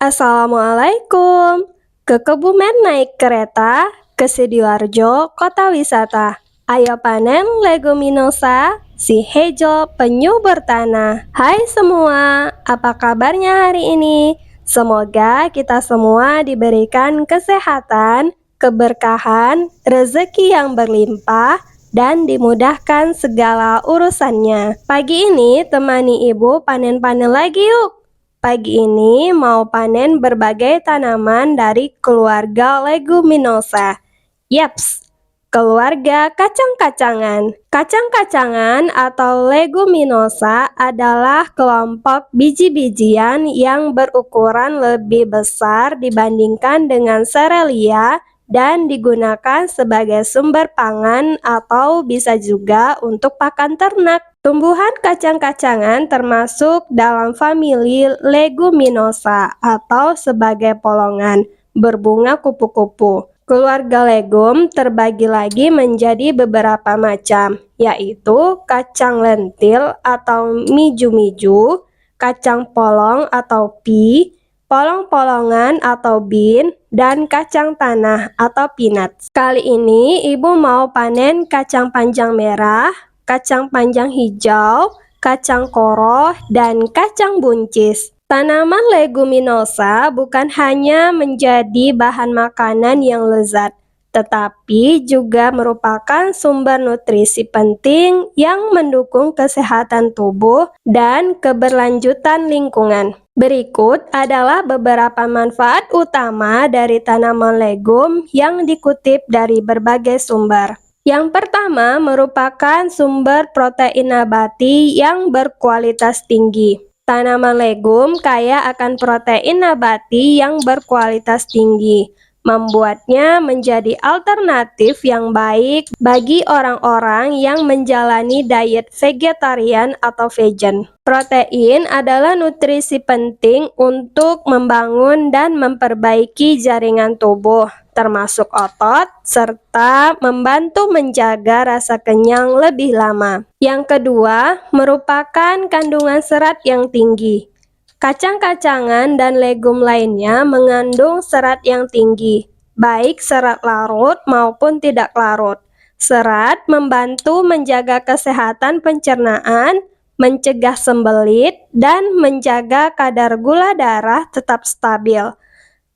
Assalamualaikum. Ke Kebumen naik kereta, ke Sidoarjo, kota wisata. Ayo panen leguminosa, si hejo penyubur tanah. Hai semua, apa kabarnya hari ini? Semoga kita semua diberikan kesehatan, keberkahan, rezeki yang berlimpah, dan dimudahkan segala urusannya. Pagi ini temani ibu panen-panen lagi yuk. Pagi ini mau panen berbagai tanaman dari keluarga leguminosa. Yaps, keluarga kacang-kacangan. Kacang-kacangan atau leguminosa adalah kelompok biji-bijian yang berukuran lebih besar dibandingkan dengan serelia dan digunakan sebagai sumber pangan atau bisa juga untuk pakan ternak. Tumbuhan kacang-kacangan termasuk dalam famili leguminosa atau sebagai polongan, berbunga kupu-kupu. Keluarga legum terbagi lagi menjadi beberapa macam, yaitu kacang lentil atau miju-miju, kacang polong atau pea, polong-polongan atau bean, dan kacang tanah atau peanuts. Kali ini ibu mau panen kacang panjang merah, kacang panjang hijau, kacang koroh, dan kacang buncis. Tanaman leguminosa bukan hanya menjadi bahan makanan yang lezat, tetapi juga merupakan sumber nutrisi penting yang mendukung kesehatan tubuh dan keberlanjutan lingkungan. Berikut adalah beberapa manfaat utama dari tanaman legum yang dikutip dari berbagai sumber. Yang pertama merupakan sumber protein nabati yang berkualitas tinggi. Tanaman legum kaya akan protein nabati yang berkualitas tinggi, membuatnya menjadi alternatif yang baik bagi orang-orang yang menjalani diet vegetarian atau vegan. Protein adalah nutrisi penting untuk membangun dan memperbaiki jaringan tubuh, termasuk otot, serta membantu menjaga rasa kenyang lebih lama. Yang kedua, merupakan kandungan serat yang tinggi. Kacang-kacangan dan legum lainnya mengandung serat yang tinggi, baik serat larut maupun tidak larut. Serat membantu menjaga kesehatan pencernaan, mencegah sembelit, dan menjaga kadar gula darah tetap stabil.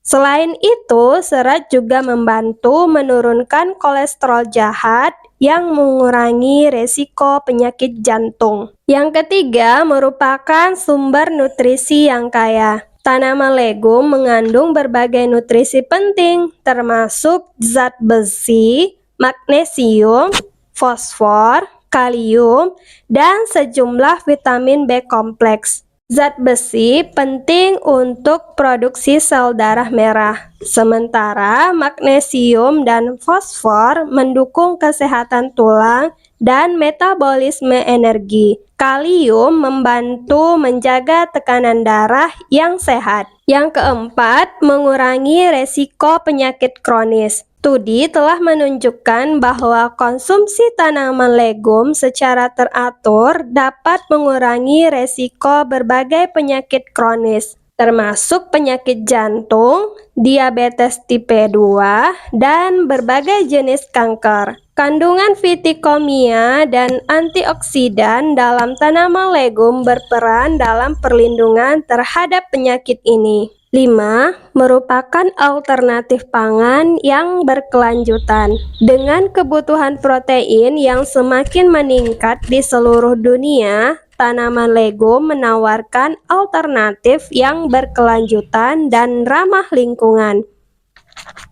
Selain itu, serat juga membantu menurunkan kolesterol jahat yang mengurangi resiko penyakit jantung. Yang ketiga merupakan sumber nutrisi yang kaya. Tanaman legum mengandung berbagai nutrisi penting, termasuk zat besi, magnesium, fosfor, kalium, dan sejumlah vitamin B kompleks. Zat besi penting untuk produksi sel darah merah, sementara magnesium dan fosfor mendukung kesehatan tulang dan metabolisme energi. Kalium membantu menjaga tekanan darah yang sehat. Yang keempat, mengurangi resiko penyakit kronis. Studi telah menunjukkan bahwa konsumsi tanaman legum secara teratur dapat mengurangi resiko berbagai penyakit kronis, termasuk penyakit jantung, diabetes tipe 2, dan berbagai jenis kanker. Kandungan fitokimia dan antioksidan dalam tanaman legum berperan dalam perlindungan terhadap penyakit ini. 5. Merupakan alternatif pangan yang berkelanjutan. Dengan kebutuhan protein yang semakin meningkat di seluruh dunia, tanaman legum menawarkan alternatif yang berkelanjutan dan ramah lingkungan.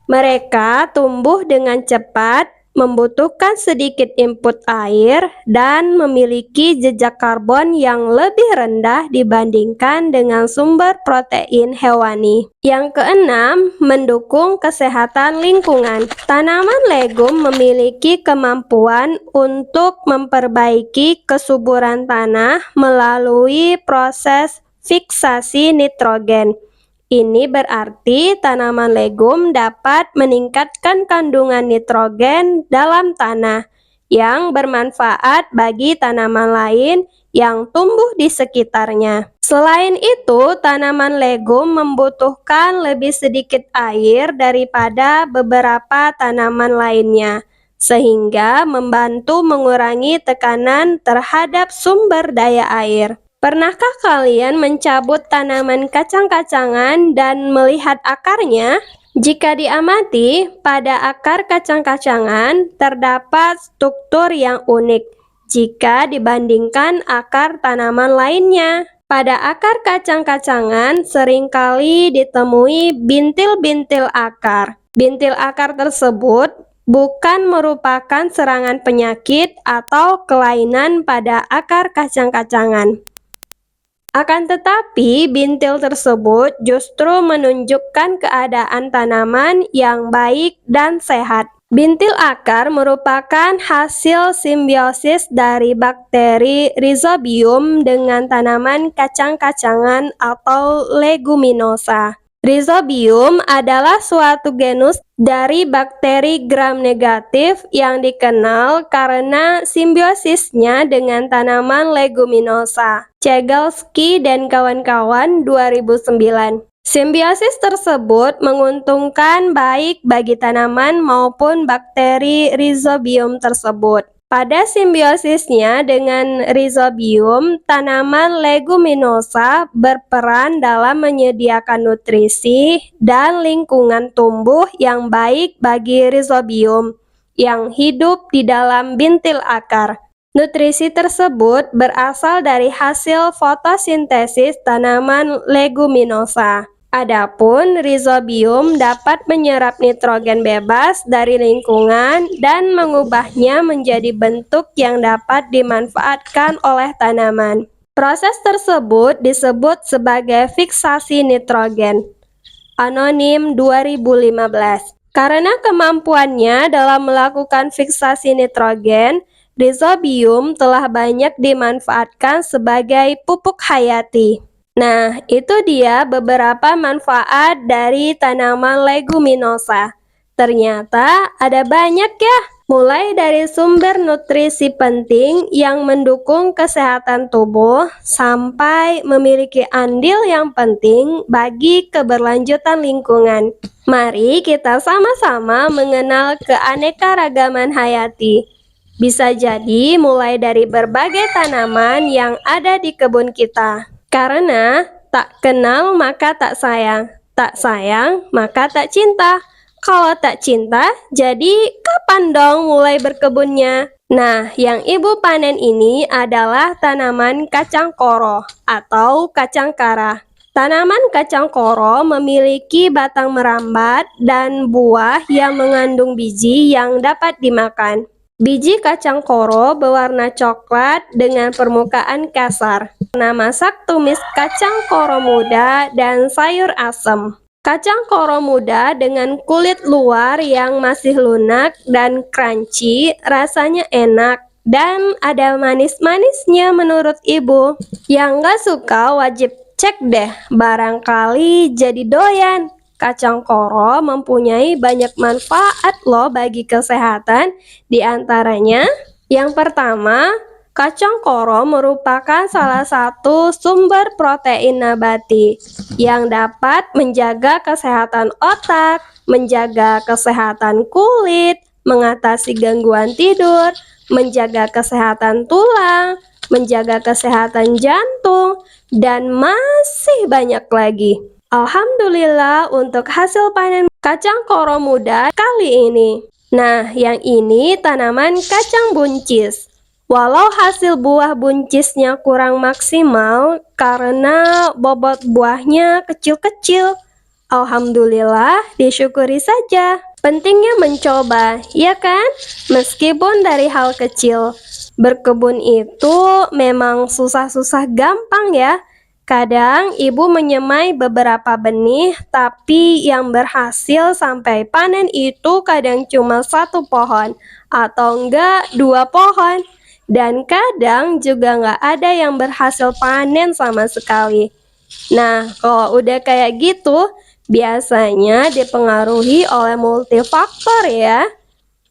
Mereka tumbuh dengan cepat, membutuhkan sedikit input air, dan memiliki jejak karbon yang lebih rendah dibandingkan dengan sumber protein hewani. Yang keenam, mendukung kesehatan lingkungan. Tanaman legum memiliki kemampuan untuk memperbaiki kesuburan tanah melalui proses fiksasi nitrogen. Ini berarti tanaman legum dapat meningkatkan kandungan nitrogen dalam tanah yang bermanfaat bagi tanaman lain yang tumbuh di sekitarnya. Selain itu, tanaman legum membutuhkan lebih sedikit air daripada beberapa tanaman lainnya, sehingga membantu mengurangi tekanan terhadap sumber daya air. Pernahkah kalian mencabut tanaman kacang-kacangan dan melihat akarnya? Jika diamati, pada akar kacang-kacangan terdapat struktur yang unik jika dibandingkan akar tanaman lainnya. Pada akar kacang-kacangan seringkali ditemui bintil-bintil akar. Bintil akar tersebut bukan merupakan serangan penyakit atau kelainan pada akar kacang-kacangan. Akan tetapi, bintil tersebut justru menunjukkan keadaan tanaman yang baik dan sehat. Bintil akar merupakan hasil simbiosis dari bakteri Rhizobium dengan tanaman kacang-kacangan atau leguminosa. Rhizobium adalah suatu genus dari bakteri gram-negatif yang dikenal karena simbiosisnya dengan tanaman leguminosa. Cegelski dan kawan-kawan 2009. Simbiosis tersebut menguntungkan baik bagi tanaman maupun bakteri Rhizobium tersebut. Pada simbiosisnya dengan Rhizobium, tanaman leguminosa berperan dalam menyediakan nutrisi dan lingkungan tumbuh yang baik bagi Rhizobium yang hidup di dalam bintil akar. Nutrisi tersebut berasal dari hasil fotosintesis tanaman leguminosa. Adapun Rhizobium dapat menyerap nitrogen bebas dari lingkungan dan mengubahnya menjadi bentuk yang dapat dimanfaatkan oleh tanaman. Proses tersebut disebut sebagai fiksasi nitrogen. Anonim 2015. Karena kemampuannya dalam melakukan fiksasi nitrogen, Rhizobium telah banyak dimanfaatkan sebagai pupuk hayati. Nah, itu dia beberapa manfaat dari tanaman leguminosa. Ternyata ada banyak ya, mulai dari sumber nutrisi penting yang mendukung kesehatan tubuh sampai memiliki andil yang penting bagi keberlanjutan lingkungan. Mari kita sama-sama mengenal keanekaragaman hayati. Bisa jadi mulai dari berbagai tanaman yang ada di kebun kita. Karena tak kenal maka tak sayang maka tak cinta. Kalau tak cinta, jadi kapan dong mulai berkebunnya? Nah, yang ibu panen ini adalah tanaman kacang koro atau kacang kara. Tanaman kacang koro memiliki batang merambat dan buah yang mengandung biji yang dapat dimakan. Biji kacang koro berwarna coklat dengan permukaan kasar. Nah, masak tumis kacang koro muda dan sayur asem. Kacang koro muda dengan kulit luar yang masih lunak dan crunchy, rasanya enak dan ada manis-manisnya menurut ibu. Yang gak suka wajib cek deh, barangkali jadi doyan. Kacang koro mempunyai banyak manfaat loh bagi kesehatan. Di antaranya, yang pertama, kacang koro merupakan salah satu sumber protein nabati yang dapat menjaga kesehatan otak, menjaga kesehatan kulit, mengatasi gangguan tidur, menjaga kesehatan tulang, menjaga kesehatan jantung, dan masih banyak lagi. Alhamdulillah untuk hasil panen kacang koro muda kali ini. Nah, yang ini tanaman kacang buncis. Walau hasil buah buncisnya kurang maksimal karena bobot buahnya kecil-kecil, alhamdulillah disyukuri saja. Pentingnya mencoba, ya kan? Meskipun dari hal kecil. Berkebun itu memang susah-susah gampang ya. Kadang ibu menyemai beberapa benih, tapi yang berhasil sampai panen itu kadang cuma satu pohon, atau enggak 2 pohon. Dan kadang juga enggak ada yang berhasil panen sama sekali. Nah, kalau udah kayak gitu, biasanya dipengaruhi oleh multifaktor ya.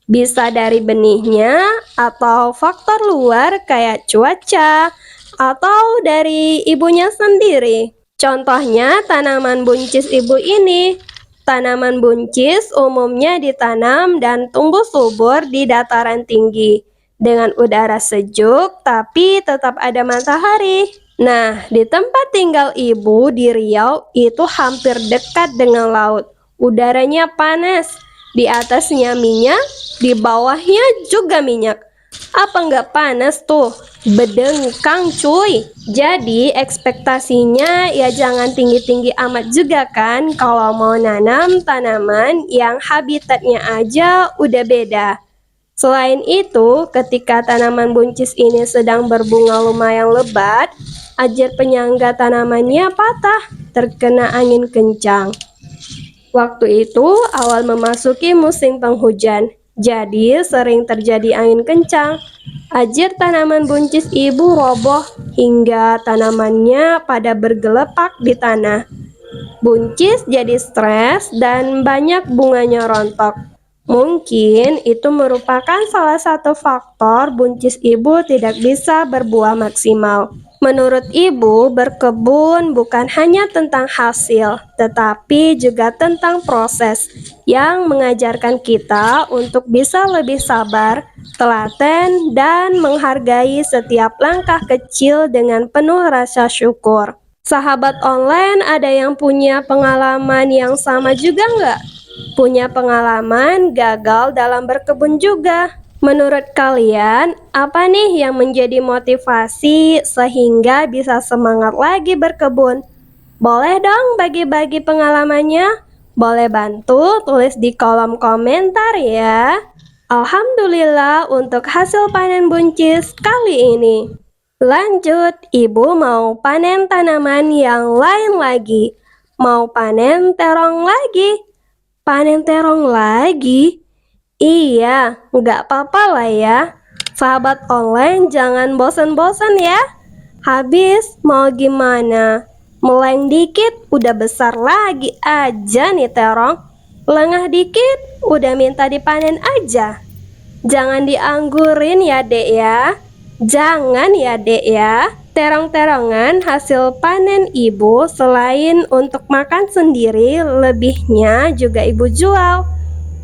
Bisa dari benihnya atau faktor luar kayak cuaca, atau dari ibunya sendiri. Contohnya tanaman buncis ibu ini. Tanaman buncis umumnya ditanam dan tumbuh subur di dataran tinggi dengan udara sejuk tapi tetap ada matahari. Nah, di tempat tinggal ibu di Riau itu hampir dekat dengan laut. Udaranya panas, di atasnya minyak, di bawahnya juga minyak. Apa nggak panas tuh? Bedengkang cuy. Jadi ekspektasinya ya jangan tinggi-tinggi amat juga kan kalau mau nanam tanaman yang habitatnya aja udah beda. Selain itu, ketika tanaman buncis ini sedang berbunga lumayan lebat, ajit penyangga tanamannya patah terkena angin kencang. Waktu itu awal memasuki musim penghujan, jadi sering terjadi angin kencang. Ajit tanaman buncis ibu roboh hingga tanamannya pada bergelepak di tanah. Buncis jadi stres dan banyak bunganya rontok. Mungkin itu merupakan salah satu faktor buncis ibu tidak bisa berbuah maksimal. Menurut ibu, berkebun bukan hanya tentang hasil, tetapi juga tentang proses yang mengajarkan kita untuk bisa lebih sabar, telaten, dan menghargai setiap langkah kecil dengan penuh rasa syukur. Sahabat online ada yang punya pengalaman yang sama juga nggak? Punya pengalaman gagal dalam berkebun juga? Menurut kalian, apa nih yang menjadi motivasi sehingga bisa semangat lagi berkebun? Boleh dong bagi-bagi pengalamannya? Boleh bantu tulis di kolom komentar ya. Alhamdulillah untuk hasil panen buncis kali ini. Lanjut, ibu mau panen tanaman yang lain lagi. Mau panen terong lagi. Panen terong lagi? Iya, nggak apa-apa lah ya. Sahabat online jangan bosan-bosan ya. Habis mau gimana? Meleng dikit udah besar lagi aja nih terong. Lengah dikit udah minta dipanen aja. Jangan dianggurin ya dek ya. Jangan ya dek ya. Terong-terongan hasil panen ibu selain untuk makan sendiri, lebihnya juga ibu jual.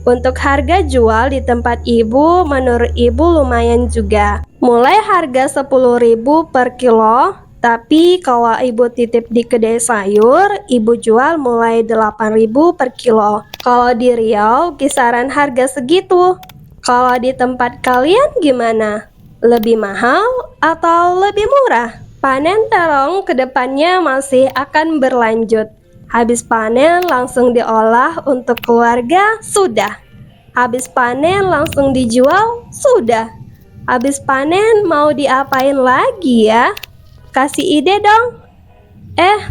Untuk harga jual di tempat ibu menurut ibu lumayan juga. Mulai harga 10.000 per kilo, tapi kalau ibu titip di kedai sayur, ibu jual mulai 8.000 per kilo. Kalau di Riau kisaran harga segitu. Kalau di tempat kalian gimana? Lebih mahal atau lebih murah? Panen terong kedepannya masih akan berlanjut. Habis panen langsung diolah untuk keluarga, sudah. Habis panen langsung dijual, sudah. Habis panen mau diapain lagi ya? Kasih ide dong.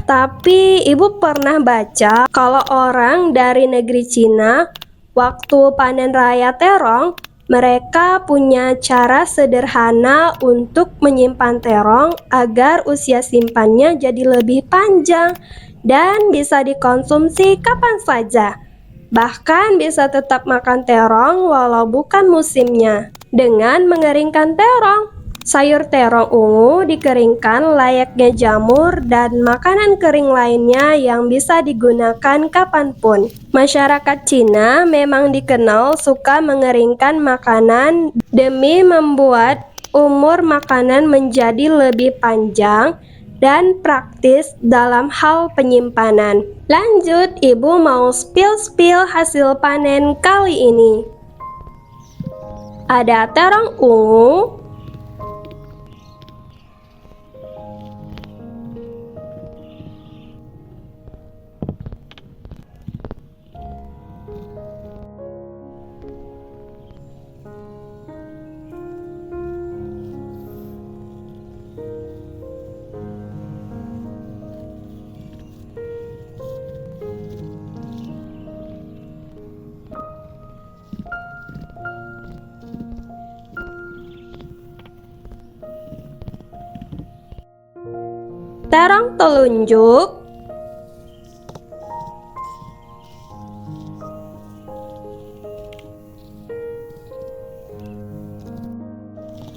Tapi ibu pernah baca kalau orang dari negeri Cina, waktu panen raya terong, mereka punya cara sederhana untuk menyimpan terong agar usia simpannya jadi lebih panjang dan bisa dikonsumsi kapan saja. Bahkan bisa tetap makan terong walau bukan musimnya. Dengan mengeringkan terong, sayur terong ungu dikeringkan layaknya jamur dan makanan kering lainnya yang bisa digunakan kapanpun. Masyarakat Cina memang dikenal suka mengeringkan makanan demi membuat umur makanan menjadi lebih panjang dan praktis dalam hal penyimpanan. Lanjut, ibu mau spill hasil panen kali ini. Ada terong ungu, terong telunjuk,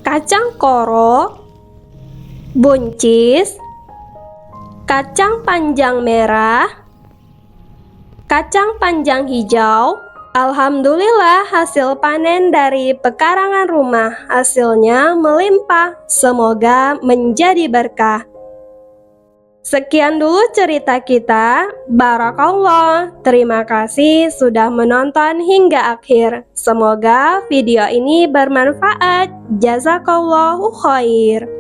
kacang koro, buncis, kacang panjang merah, kacang panjang hijau. Alhamdulillah, hasil panen dari pekarangan rumah hasilnya melimpah. Semoga menjadi berkah. Sekian dulu cerita kita. Barakallah. Terima kasih sudah menonton hingga akhir. Semoga video ini bermanfaat. Jazakallahu khair.